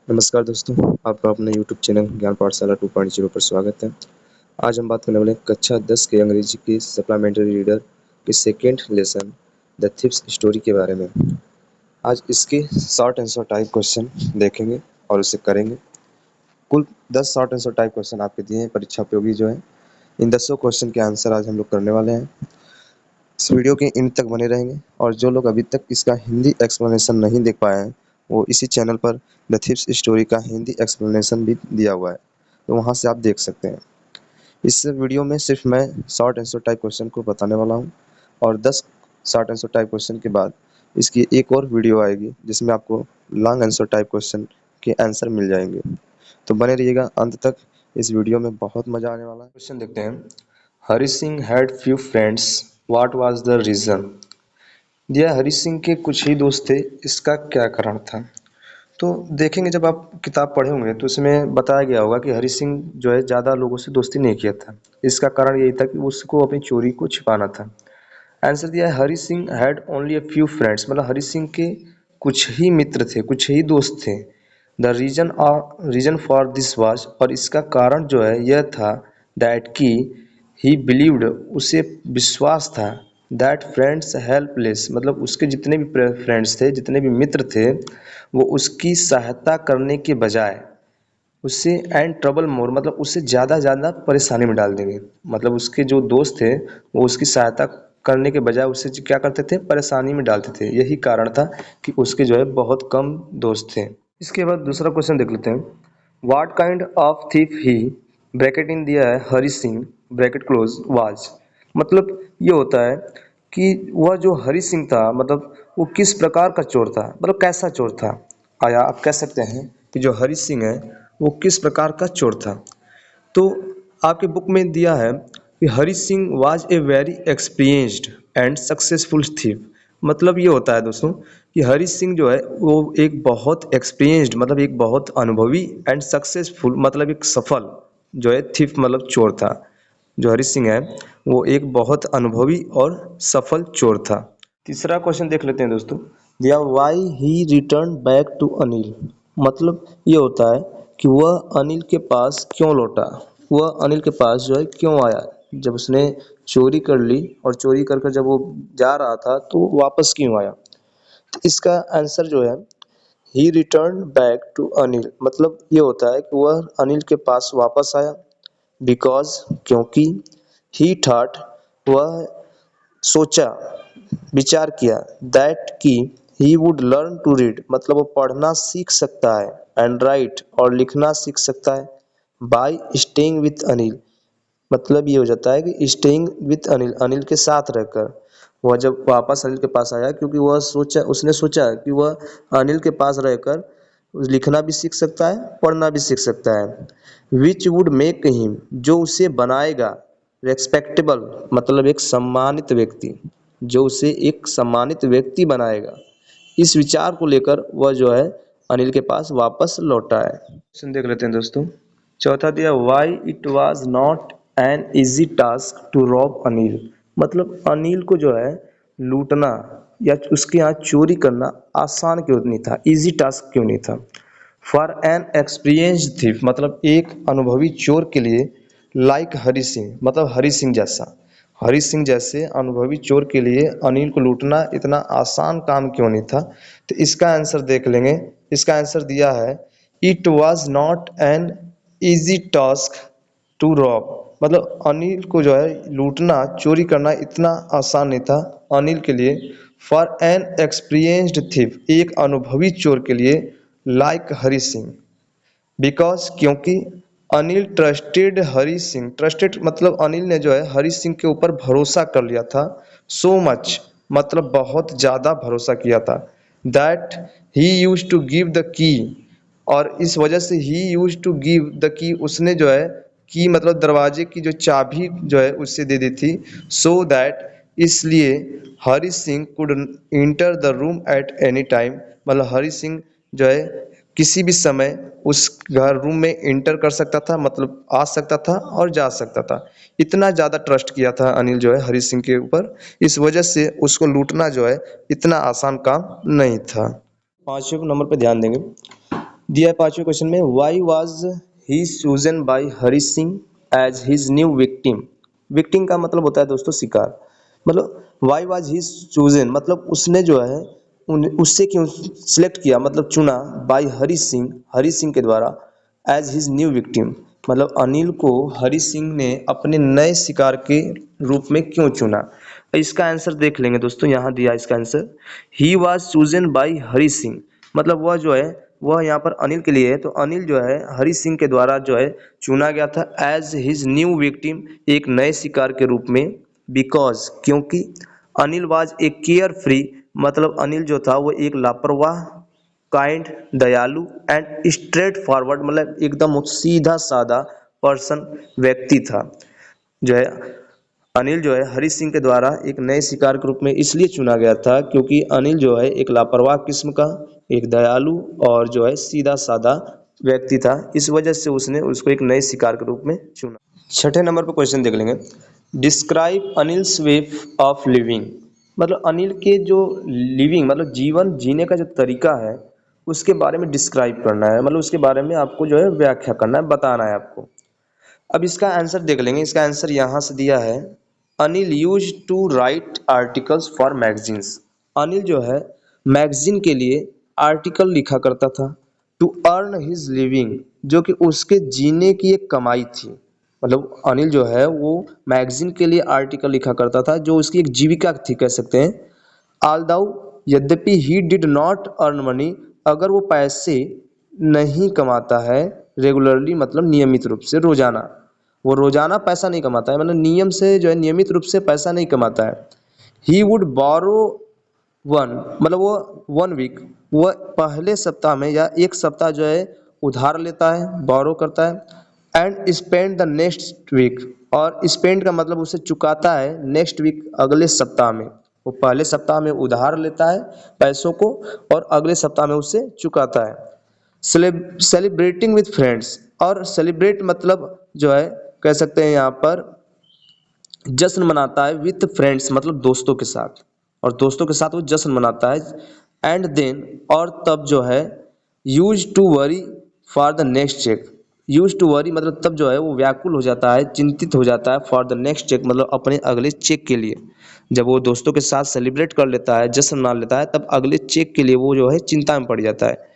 नमस्कार दोस्तों, आपका अपने YouTube चैनल ज्ञान पाठशाला 2.0 पर स्वागत है। आज हम बात करने वाले हैं कक्षा 10 के अंग्रेजी की सप्लीमेंट्री रीडर के second lesson the thieves story के बारे में। आज इसके शॉर्ट आंसर टाइप क्वेश्चन देखेंगे और उसे करेंगे। कुल 10 शॉर्ट आंसर टाइप क्वेश्चन आपके दिए हैं, परीक्षा उपयोगी जो है। इन 10 क्वेश्चन के आंसर आज हम लोग करने वाले हैं। इस वीडियो के एंड तक बने रहेंगे और जो लोग अभी तक इसका हिंदी एक्सप्लेनेशन नहीं देख पाए हैं, वो इसी चैनल पर द थीफ्स स्टोरी का हिंदी एक्सप्लेनेशन भी दिया हुआ है, तो वहाँ से आप देख सकते हैं। इस वीडियो में सिर्फ मैं शॉर्ट आंसर टाइप क्वेश्चन को बताने वाला हूँ और 10 शॉर्ट आंसर टाइप क्वेश्चन के बाद इसकी एक और वीडियो आएगी जिसमें आपको लॉन्ग आंसर टाइप क्वेश्चन के आंसर मिल जाएंगे। तो बने रहिएगा अंत तक, इस वीडियो में बहुत मजा आने वाला है। क्वेश्चन देखते हैं। Hari Singh had few friends, what was the reason? दिया हरी सिंह के कुछ ही दोस्त थे, इसका क्या कारण था? तो देखेंगे, जब आप किताब पढ़े होंगे तो इसमें बताया गया होगा कि हरी सिंह जो है ज़्यादा लोगों से दोस्ती नहीं किया था। इसका कारण यही था कि उसको अपनी चोरी को छिपाना था। आंसर दिया है Hari Singh had only a few friends, मतलब हरी सिंह के कुछ ही मित्र थे, कुछ ही दोस्त थे। The reason for this was, और इसका कारण जो है यह था दैट कि ही बिलीव्ड, उसे विश्वास था, दैट फ्रेंड्स हेल्पलेस, मतलब उसके जितने भी फ्रेंड्स थे, जितने भी मित्र थे, वो उसकी सहायता करने के बजाय उससे एंड ट्रबल मोर, मतलब उससे ज़्यादा परेशानी में डाल देंगे। मतलब उसके जो दोस्त थे वो उसकी सहायता करने के बजाय उससे क्या करते थे, परेशानी में डालते थे। यही कारण था कि उसके जो है बहुत कम दोस्त थे। इसके बाद दूसरा क्वेश्चन देख लेते हैं। What kind of thief he, bracket in दिया है Hari Singh bracket close was, मतलब ये होता है कि वह जो हरी सिंह था, मतलब वो किस प्रकार का चोर था, मतलब कैसा चोर था। आया आप कह सकते हैं कि जो हरी सिंह है वो किस प्रकार का चोर था। तो आपके बुक में दिया है कि Hari Singh was a very experienced and successful thief. मतलब ये होता है दोस्तों कि हरी सिंह जो है वो एक बहुत एक्सपीरियंस्ड, मतलब एक बहुत अनुभवी, एंड सक्सेसफुल मतलब एक सफल जो है थीफ, मतलब चोर था। जो हरी सिंह है वो एक बहुत अनुभवी और सफल चोर था। तीसरा क्वेश्चन देख लेते हैं दोस्तों। दिया why he return back to Anil, मतलब ये होता है कि वह अनिल के पास क्यों लौटा, वह अनिल के पास जो है क्यों आया। जब उसने चोरी कर ली और चोरी कर कर जब वो जा रहा था तो वापस क्यों आया। तो इसका आंसर जो है ही रिटर्न बैक टू अनिल, मतलब ये होता है कि वह अनिल के पास वापस आया बिकॉज, क्योंकि, ही थॉट, वह सोचा, विचार किया, दैट कि he would learn to read, मतलब वो पढ़ना सीख सकता है, एंड राइट, और लिखना सीख सकता है, बाय स्टेइंग विथ अनिल, मतलब ये हो जाता है कि स्टेइंग विथ अनिल, अनिल के साथ रहकर। वह जब वापस अनिल के पास आया क्योंकि उसने सोचा कि वह अनिल के पास रहकर लिखना भी सीख सकता है, पढ़ना भी सीख सकता है। विच वुड मेक हिम, जो उसे बनाएगा रेस्पेक्टेबल, मतलब एक सम्मानित व्यक्ति, जो उसे एक सम्मानित व्यक्ति बनाएगा। इस विचार को लेकर वह जो है अनिल के पास वापस लौटा है। क्वेश्चन देख लेते हैं दोस्तों। चौथा दिया why it was not an easy task to rob Anil, मतलब अनिल को जो है लूटना या उसके यहाँ चोरी करना आसान क्यों नहीं था, इजी टास्क क्यों नहीं था। फॉर एन एक्सपीरियंस्ड थीफ, मतलब एक अनुभवी चोर के लिए, लाइक हरी सिंह, मतलब हरी सिंह जैसे अनुभवी चोर के लिए अनिल को लूटना इतना आसान काम क्यों नहीं था। तो इसका आंसर देख लेंगे। इसका आंसर दिया है it was not an easy task to rob, मतलब अनिल को जो है लूटना, चोरी करना इतना आसान नहीं था अनिल के लिए। फॉर एन एक्सपीरियंस्ड थीफ, एक अनुभवी चोर के लिए, लाइक हरी सिंह, बिकॉज, क्योंकि, अनिल ट्रस्टेड हरी सिंह, ट्रस्टेड मतलब अनिल ने जो है हरी सिंह के ऊपर भरोसा कर लिया था, सो मच, मतलब बहुत ज़्यादा भरोसा किया था, that he use to give the key, और इस वजह से ही use to give the key, उसने जो है की मतलब दरवाजे की जो चाबी जो है उससे दे दी थी, सो दैट, इसलिए, Hari Singh could enter the room at any time, मतलब हरी सिंह जो है किसी भी समय उस घर रूम में इंटर कर सकता था, मतलब आ सकता था और जा सकता था। इतना ज़्यादा ट्रस्ट किया था अनिल जो है हरी सिंह के ऊपर, इस वजह से उसको लूटना जो है इतना आसान काम नहीं था। पांचवें नंबर पे ध्यान देंगे। दिया है पांचवें क्वेश्चन में, why was he chosen by Hari Singh as his new victim. Victim का मतलब होता है दोस्तों शिकार। मतलब वाई वाज ही चूजन मतलब उसने जो है उससे क्यों सिलेक्ट किया, मतलब चुना, बाय हरी सिंह के द्वारा, एज हिज न्यू विक्टिम मतलब अनिल को हरी सिंह ने अपने नए शिकार के रूप में क्यों चुना। तो इसका आंसर देख लेंगे दोस्तों, यहाँ दिया इसका answer, he was chosen by Hari Singh मतलब वह जो है वह यहाँ पर अनिल के लिए है, तो अनिल जो है हरी सिंह के द्वारा जो है चुना गया था एज हिज न्यू विक्टिम, एक नए शिकार के रूप में, बिकॉज क्योंकि Anil was a care free मतलब अनिल जो था वो एक लापरवाह, काइंड दयालु एंड स्ट्रेट फॉरवर्ड मतलब एकदम सीधा साधा पर्सन व्यक्ति था। जो है अनिल जो है हरी सिंह के द्वारा एक नए शिकार के रूप में इसलिए चुना गया था क्योंकि अनिल जो है एक लापरवाह किस्म का, एक दयालु और जो है सीधा साधा व्यक्ति था, इस वजह से उसने उसको एक नए शिकार के रूप में चुना। छठे नंबर पर क्वेश्चन देख लेंगे, describe Anil's way of living मतलब अनिल के जो लिविंग मतलब जीवन जीने का जो तरीका है उसके बारे में डिस्क्राइब करना है, मतलब उसके बारे में आपको जो है व्याख्या करना है, बताना है आपको। अब इसका आंसर देख लेंगे, इसका आंसर यहाँ से दिया है, Anil use to write articles for magazines. Anil जो है मैगजीन के लिए आर्टिकल लिखा करता था, टू अर्न हिज लिविंग जो कि उसके जीने की एक कमाई थी। मतलब अनिल जो है वो मैगजीन के लिए आर्टिकल लिखा करता था जो उसकी एक जीविका थी कह सकते हैं। आल्दाउ यद्यपि he did not earn money अगर वो पैसे नहीं कमाता है रेगुलरली मतलब नियमित रूप से, रोजाना वो रोजाना पैसा नहीं कमाता है, मतलब नियम से जो है नियमित रूप से पैसा नहीं कमाता है। ही वुड बोरो वन मतलब वो वन वीक वो पहले सप्ताह में या एक सप्ताह जो है उधार लेता है, बोरो करता है, and spend the next week और स्पेंड का मतलब उसे चुकाता है नेक्स्ट वीक अगले सप्ताह में। वो पहले सप्ताह में उधार लेता है पैसों को और अगले सप्ताह में उसे चुकाता है। सेलिब्रेटिंग विथ फ्रेंड्स और सेलिब्रेट मतलब जो है कह सकते हैं यहाँ पर जश्न मनाता है, विथ फ्रेंड्स मतलब दोस्तों के साथ, और दोस्तों के साथ वो जश्न मनाता है। एंड देन और तब जो है use to worry for the next check, use to worry मतलब तब जो है वो व्याकुल हो जाता है, चिंतित हो जाता है, फॉर द नेक्स्ट चेक मतलब अपने अगले चेक के लिए। जब वो दोस्तों के साथ सेलिब्रेट कर लेता है, जश्न मना लेता है, तब अगले चेक के लिए वो जो है चिंता में पड़ जाता है।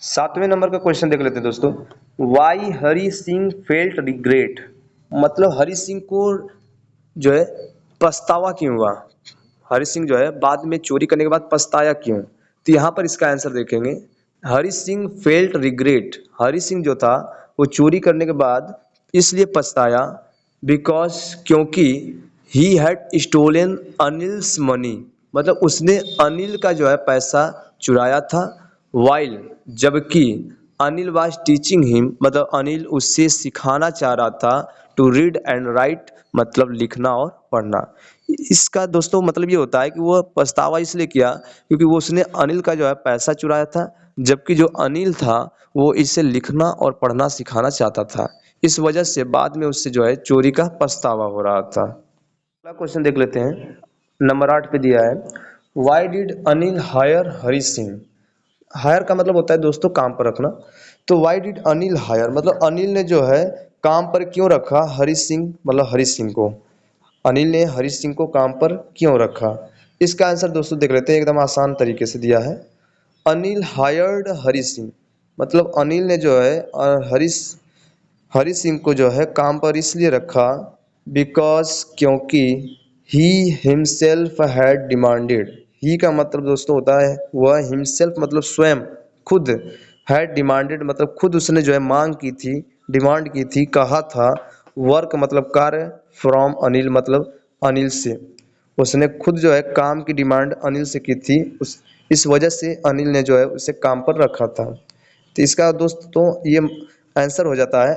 सातवें नंबर का क्वेश्चन देख लेते हैं दोस्तों, Y Hari Singh felt regret मतलब हरी सिंह को जो है पछतावा क्यों हुआ, हरी सिंह जो है बाद में चोरी करने के बाद पछताया क्यों। तो यहाँ पर इसका आंसर देखेंगे, हरी सिंह फेल्ट रिग्रेट हरी सिंह जो था वो चोरी करने के बाद इसलिए पछताया, बिकॉज क्योंकि he had stolen Anil's money मतलब उसने अनिल का जो है पैसा चुराया था, वाइल जबकि अनिल वाज टीचिंग हिम मतलब अनिल उससे सिखाना चाह रहा था, टू रीड एंड राइट मतलब लिखना और पढ़ना। इसका दोस्तों मतलब ये होता है कि वो पछतावा इसलिए किया क्योंकि वो उसने अनिल का जो है पैसा चुराया था, जबकि जो अनिल था वो इसे लिखना और पढ़ना सिखाना चाहता था, इस वजह से बाद में उससे जो है चोरी का पछतावा हो रहा था। अगला क्वेश्चन देख लेते हैं, नंबर 8 पे दिया है, why did Anil hire Hari Singh. Hire का मतलब होता है दोस्तों काम पर रखना, तो वाई डिड अनिल हायर मतलब अनिल ने जो है काम पर क्यों रखा हरी सिंह मतलब हरी सिंह को, अनिल ने हरी सिंह को काम पर क्यों रखा। इसका आंसर दोस्तों देख लेते हैं, एकदम आसान तरीके से दिया है, अनिल हायर्ड हरी सिंह मतलब अनिल ने जो है हरी सिंह को जो है काम पर इसलिए रखा, बिकॉज क्योंकि ही हिमसेल्फ हैड डिमांडेड, ही का मतलब दोस्तों होता है वह हिमसेल्फ मतलब स्वयं खुद, हैड डिमांडेड मतलब खुद उसने जो है मांग की थी, डिमांड की थी, कहा था, वर्क मतलब कार्य, फ्रॉम अनिल मतलब अनिल से, उसने खुद जो है काम की डिमांड अनिल से की थी, उस इस वजह से अनिल ने जो है उसे काम पर रखा था। तो इसका दोस्तों ये आंसर हो जाता है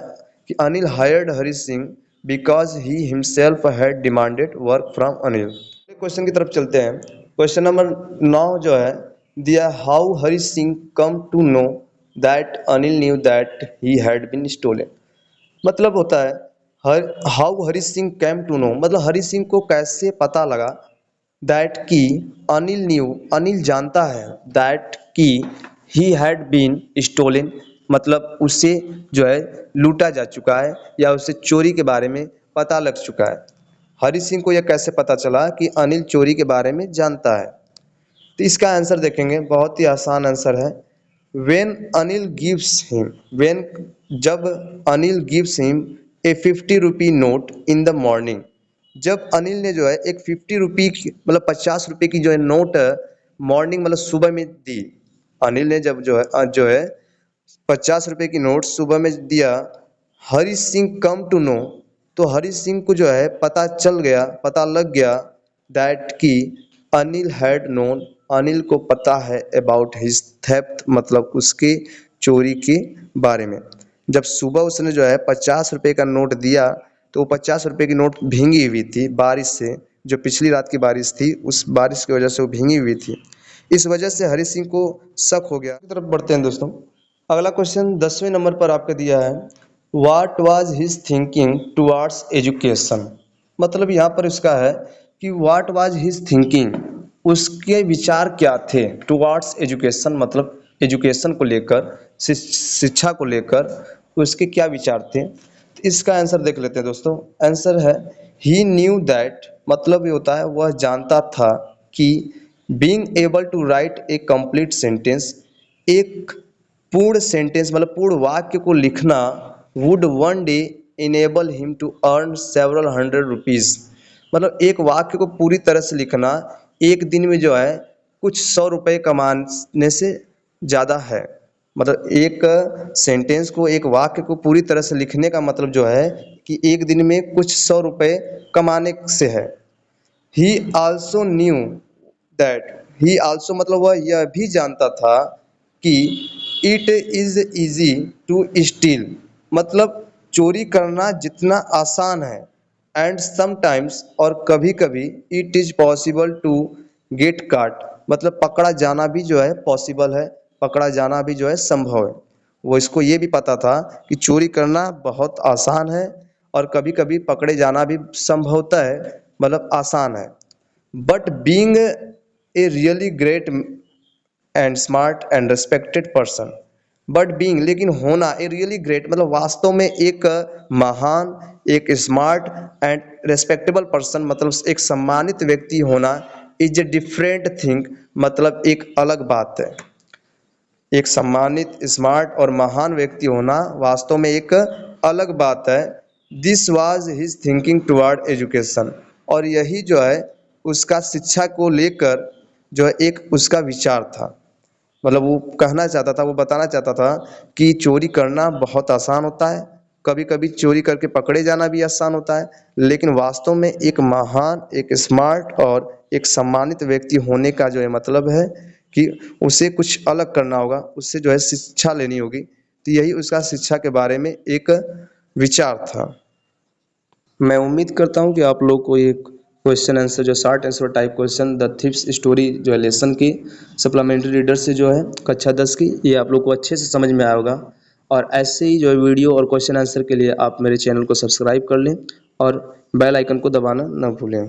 कि Anil hired Hari Singh because he himself had demanded work from Anil. Question की तरफ चलते हैं, क्वेश्चन नंबर 9 जो है दिया, how Hari Singh come to know that Anil knew that he had been stolen मतलब होता है हर how Hari Singh came to know मतलब हरी सिंह को कैसे पता लगा, दैट की अनिल न्यू अनिल जानता है, दैट की ही हैड बीन स्टोलन, मतलब उसे जो है लूटा जा चुका है या उसे चोरी के बारे में पता लग चुका है। हरि सिंह को यह कैसे पता चला कि अनिल चोरी के बारे में जानता है? तो इसका आंसर देखेंगे, बहुत ही आसान आंसर है। When Anil gives him, when जब Anil gives him a 50 rupee note in the morning, जब अनिल ने जो है एक 50 रुपी मतलब 50 रुपये की जो है नोट मॉर्निंग मतलब सुबह में दी। अनिल ने जब जो है 50 रुपये की नोट सुबह में दिया। Hari Singh come to know, तो हरि सिंह को जो है पता चल गया, पता लग गया दैट कि अनिल हैड नोन, अनिल को पता है अबाउट हिज थेफ्ट, मतलब उसके चोरी के बारे में। जब सुबह उसने जो है 50 रुपये का नोट दिया तो वो 50 रुपये की नोट भींगी हुई थी बारिश से, जो पिछली रात की बारिश थी, उस बारिश की वजह से वो भींगी हुई थी। इस वजह से हरि सिंह को शक हो गया। की तरफ बढ़ते हैं दोस्तों। अगला क्वेश्चन 10वें नंबर पर आपका दिया है, what was his thinking towards education, मतलब यहाँ पर इसका है कि व्हाट वाज हिज थिंकिंग, उसके विचार क्या थे टुवार्ड्स एजुकेशन, मतलब एजुकेशन को लेकर, शिक्षा को लेकर उसके क्या विचार थे। तो इसका आंसर देख लेते हैं दोस्तों। आंसर है ही न्यू दैट, मतलब ये होता है वह जानता था कि being able to write a complete sentence, एक पूर्ण सेंटेंस मतलब पूर्ण वाक्य को लिखना would one day enable him to earn several hundred rupees, मतलब एक वाक्य को पूरी तरह से लिखना एक दिन में जो है कुछ 100 रुपये कमाने से ज़्यादा है। मतलब एक सेंटेंस को, एक वाक्य को पूरी तरह से लिखने का मतलब जो है कि एक दिन में कुछ 100 रुपये कमाने से है। He also knew that, he also मतलब वह यह भी जानता था कि it is easy to steal, मतलब चोरी करना जितना आसान है, एंड समटाइम्स और कभी कभी it is possible to get caught, मतलब पकड़ा जाना भी जो है पॉसिबल है, पकड़ा जाना भी जो है संभव है। वो इसको ये भी पता था कि चोरी करना बहुत आसान है और कभी कभी पकड़े जाना भी संभवतः है, मतलब आसान है। But being a really great and smart and respected person, but being लेकिन होना, ए रियली ग्रेट मतलब वास्तव में एक महान, एक स्मार्ट एंड रेस्पेक्टेबल पर्सन मतलब एक सम्मानित व्यक्ति होना, इज ए डिफरेंट थिंग, मतलब एक अलग बात है। एक सम्मानित, स्मार्ट और महान व्यक्ति होना वास्तव में एक अलग बात है। This was his thinking toward education, और यही जो है उसका शिक्षा को लेकर जो है एक उसका विचार था। मतलब वो कहना चाहता था, वो बताना चाहता था कि चोरी करना बहुत आसान होता है, कभी कभी चोरी करके पकड़े जाना भी आसान होता है, लेकिन वास्तव में एक महान, एक स्मार्ट और एक सम्मानित व्यक्ति होने का जो है मतलब है कि उसे कुछ अलग करना होगा, उससे जो है शिक्षा लेनी होगी। तो यही उसका शिक्षा के बारे में एक विचार था। मैं उम्मीद करता हूँ कि आप लोग को ये क्वेश्चन आंसर जो short answer type question the thieves story जो है लेसन की सप्लीमेंट्री रीडर से जो है कक्षा 10 की, ये आप लोग को अच्छे से समझ में आया होगा। और ऐसे ही जो है वीडियो और क्वेश्चन आंसर के लिए आप मेरे चैनल को सब्सक्राइब कर लें और बेल आइकन को दबाना न भूलें।